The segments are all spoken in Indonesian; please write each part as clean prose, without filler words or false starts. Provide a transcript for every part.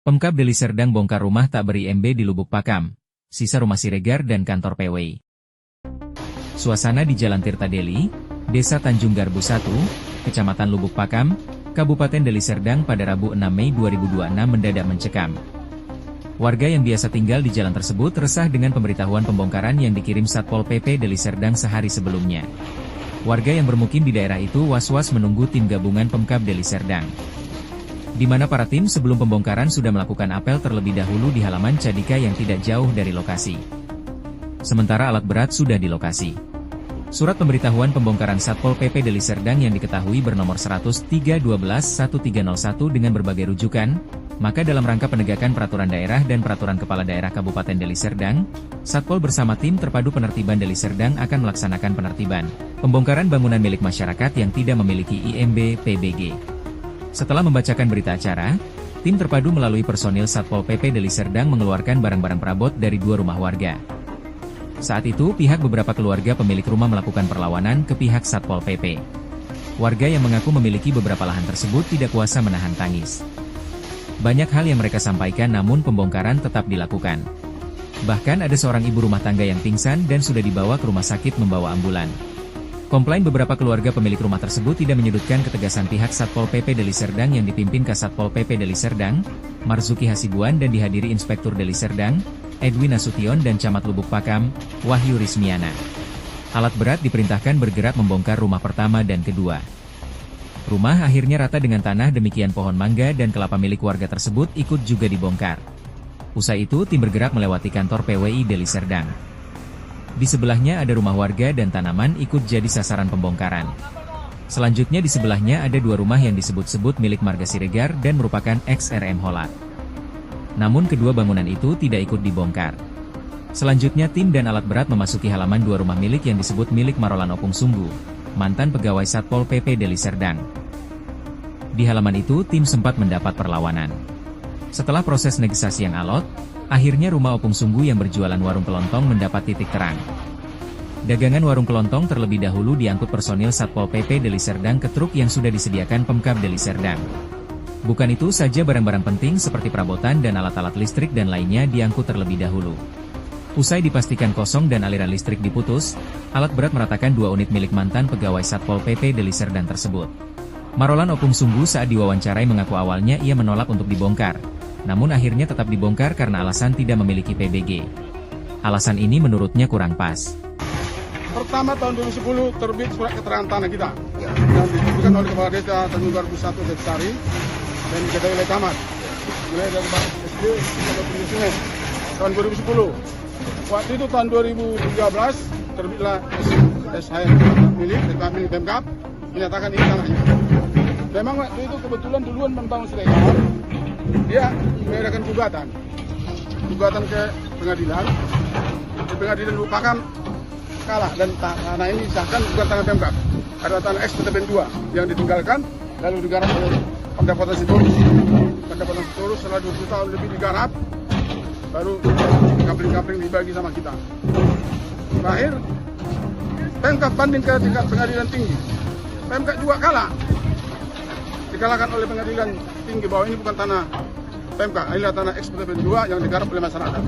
Pemkab Deli Serdang bongkar rumah tak ber-IMB di Lubuk Pakam, sisa rumah Siregar dan kantor PWI. Suasana di Jalan Tirta Deli, Desa Tanjung Garbu 1, Kecamatan Lubuk Pakam, Kabupaten Deli Serdang pada Rabu 6 Mei 2026 mendadak mencekam. Warga yang biasa tinggal di jalan tersebut resah dengan pemberitahuan pembongkaran yang dikirim Satpol PP Deli Serdang sehari sebelumnya. Warga yang bermukim di daerah itu was-was menunggu tim gabungan Pemkab Deli Serdang, di mana para tim sebelum pembongkaran sudah melakukan apel terlebih dahulu di halaman Cadika yang tidak jauh dari lokasi. Sementara alat berat sudah di lokasi. Surat pemberitahuan pembongkaran Satpol PP Deli Serdang yang diketahui bernomor 103/12/1301 dengan berbagai rujukan, maka dalam rangka penegakan peraturan daerah dan peraturan kepala daerah Kabupaten Deli Serdang, Satpol bersama tim terpadu penertiban Deli Serdang akan melaksanakan penertiban pembongkaran bangunan milik masyarakat yang tidak memiliki IMB PBG. Setelah membacakan berita acara, tim terpadu melalui personil Satpol PP Deli Serdang mengeluarkan barang-barang perabot dari 2 rumah warga. Saat itu pihak beberapa keluarga pemilik rumah melakukan perlawanan ke pihak Satpol PP. Warga yang mengaku memiliki beberapa lahan tersebut tidak kuasa menahan tangis. Banyak hal yang mereka sampaikan namun pembongkaran tetap dilakukan. Bahkan ada seorang ibu rumah tangga yang pingsan dan sudah dibawa ke rumah sakit membawa ambulan. Komplain beberapa keluarga pemilik rumah tersebut tidak menyudutkan ketegasan pihak Satpol PP Deli Serdang yang dipimpin Kasatpol PP Deli Serdang, Marzuki Hasibuan dan dihadiri Inspektur Deli Serdang, Edwin Nasution dan Camat Lubuk Pakam, Wahyu Rismiana. Alat berat diperintahkan bergerak membongkar rumah pertama dan kedua. Rumah akhirnya rata dengan tanah, demikian pohon mangga dan kelapa milik warga tersebut ikut juga dibongkar. Usai itu tim bergerak melewati kantor PWI Deli Serdang. Di sebelahnya ada rumah warga dan tanaman ikut jadi sasaran pembongkaran. Selanjutnya di sebelahnya ada 2 rumah yang disebut-sebut milik marga Siregar dan merupakan ex-RM Holat. Namun kedua bangunan itu tidak ikut dibongkar. Selanjutnya tim dan alat berat memasuki halaman 2 rumah milik yang disebut milik Marolan Opung Sunggu, mantan pegawai Satpol PP Deli Serdang. Di halaman itu tim sempat mendapat perlawanan. Setelah proses negosiasi yang alot, akhirnya rumah Opung Sunggu yang berjualan warung kelontong mendapat titik terang. Dagangan warung kelontong terlebih dahulu diangkut personil Satpol PP Deli Serdang ke truk yang sudah disediakan Pemkab Deli Serdang. Bukan itu saja, barang-barang penting seperti perabotan dan alat-alat listrik dan lainnya diangkut terlebih dahulu. Usai dipastikan kosong dan aliran listrik diputus, alat berat meratakan 2 unit milik mantan pegawai Satpol PP Deli Serdang tersebut. Marolan Opung Sunggu saat diwawancarai mengaku awalnya ia menolak untuk dibongkar, namun akhirnya tetap dibongkar karena alasan tidak memiliki PBG. Alasan ini menurutnya kurang pas. Pertama tahun 2010 terbit surat keterangan tanah kita, yang diterbitkan oleh Kepala Desa Tanjung Garbu 1 Jatisari dan diketahui oleh Camat. Mulai dari SD sampai Sungai tahun 2010. Waktu itu tahun 2013 terbitlah SHM milik Pemkab menyatakan ini tanahnya. Memang waktu itu kebetulan duluan membangun Siregar, dia mengadakan gugatan ke pengadilan. Di pengadilan Lubuk Pakam kalah dan tanah ini disahkan bukan tanah Pemkab. Ada tanah SPTPN 2 yang ditinggalkan lalu digarap oleh Pendapatan Sitorus. Pendapatan Sitorus setelah 20 tahun lebih digarap, baru kapling-kapling dibagi sama kita. Terakhir, Pemkab banding ke tingkat pengadilan tinggi. Pemkab juga kalah. Dikalahkan oleh pengadilan tinggi bahwa ini bukan tanah Pemkab, ini adalah tanah SPTPN 2 yang digarap oleh masyarakat.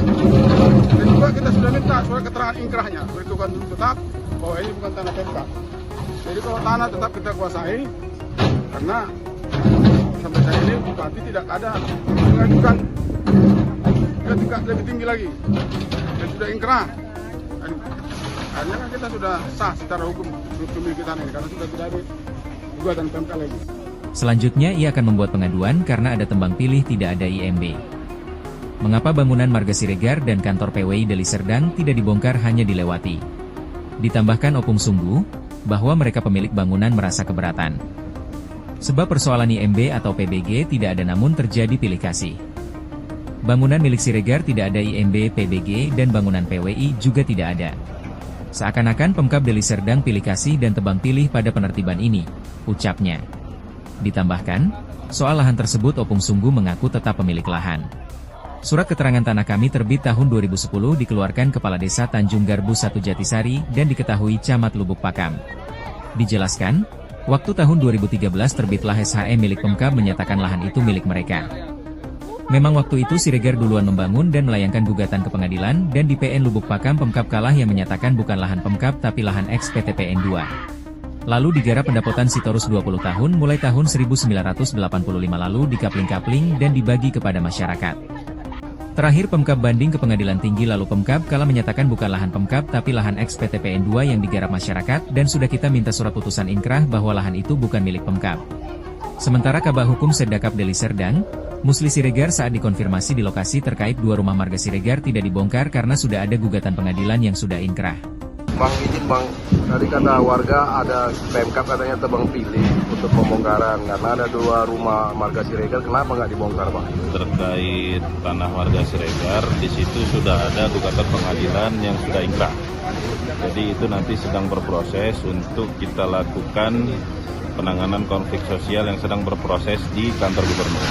Dan juga kita sudah minta surat keterangan ingkrahnya, beritukan dulu tetap bahwa ini bukan tanah Pemkab. Jadi kalau tanah tetap kita kuasai, karena sampai saat ini bupati tidak ada mengajukan ke tingkat lebih tinggi lagi. Dan sudah ingkrah. Akhirnya kan kita sudah sah secara hukum pemilikan ini, karena sudah tidak ada gugatan Pemkab lagi. Selanjutnya ia akan membuat pengaduan karena ada tembang pilih tidak ada IMB. Mengapa bangunan marga Siregar dan kantor PWI Deli Serdang tidak dibongkar hanya dilewati? Ditambahkan Opung Sunggu, bahwa mereka pemilik bangunan merasa keberatan. Sebab persoalan IMB atau PBG tidak ada namun terjadi pilih kasih. Bangunan milik Siregar tidak ada IMB PBG dan bangunan PWI juga tidak ada. Seakan-akan Pemkab Deli Serdang pilih kasih dan tebang pilih pada penertiban ini, ucapnya. Ditambahkan, soal lahan tersebut Opung Sunggu mengaku tetap pemilik lahan. Surat keterangan tanah kami terbit tahun 2010 dikeluarkan Kepala Desa Tanjung Garbu 1 Jatisari dan diketahui Camat Lubuk Pakam. Dijelaskan, waktu tahun 2013 terbitlah SHM milik Pemkab menyatakan lahan itu milik mereka. Memang waktu itu Siregar duluan membangun dan melayangkan gugatan ke pengadilan, dan di PN Lubuk Pakam Pemkab kalah yang menyatakan bukan lahan Pemkab tapi lahan ex PT PN 2. Lalu digarap pendapotan Sitorus 20 tahun mulai tahun 1985 lalu dikapling-kapling dan dibagi kepada masyarakat. Terakhir Pemkab banding ke pengadilan tinggi lalu Pemkab kalah menyatakan bukan lahan Pemkab tapi lahan ex PT PN 2 yang digarap masyarakat dan sudah kita minta surat putusan inkrah bahwa lahan itu bukan milik Pemkab. Sementara Kabak Hukum Seddakap Deli Serdang, Musli Siregar saat dikonfirmasi di lokasi terkait 2 rumah marga Siregar tidak dibongkar karena sudah ada gugatan pengadilan yang sudah inkrah. Bang, izin Bang, tadi kata warga ada Pemkab katanya tebang pilih untuk pembongkaran karena ada 2 rumah marga Siregar, kenapa nggak dibongkar Bang? Terkait tanah warga Siregar, di situ sudah ada gugatan pengadilan yang sudah inkrah. Jadi itu nanti sedang berproses untuk kita lakukan penanganan konflik sosial yang sedang berproses di kantor gubernur.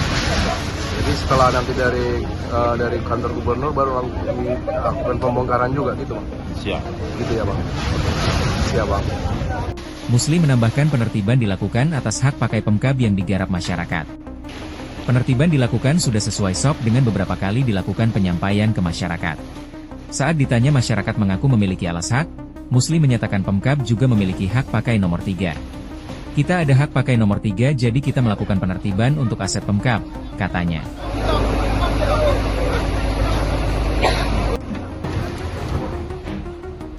Jadi setelah nanti dari kantor gubernur baru lakukan pembongkaran juga gitu Bang? Siap. Gitu ya Bang? Siap Bang. Musli menambahkan penertiban dilakukan atas hak pakai Pemkab yang digarap masyarakat. Penertiban dilakukan sudah sesuai SOP dengan beberapa kali dilakukan penyampaian ke masyarakat. Saat ditanya masyarakat mengaku memiliki alas hak, Musli menyatakan Pemkab juga memiliki hak pakai nomor 3. Kita ada hak pakai nomor 3 jadi kita melakukan penertiban untuk aset Pemkab, katanya.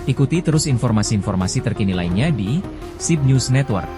Ikuti terus informasi-informasi terkini lainnya di SIB News Network.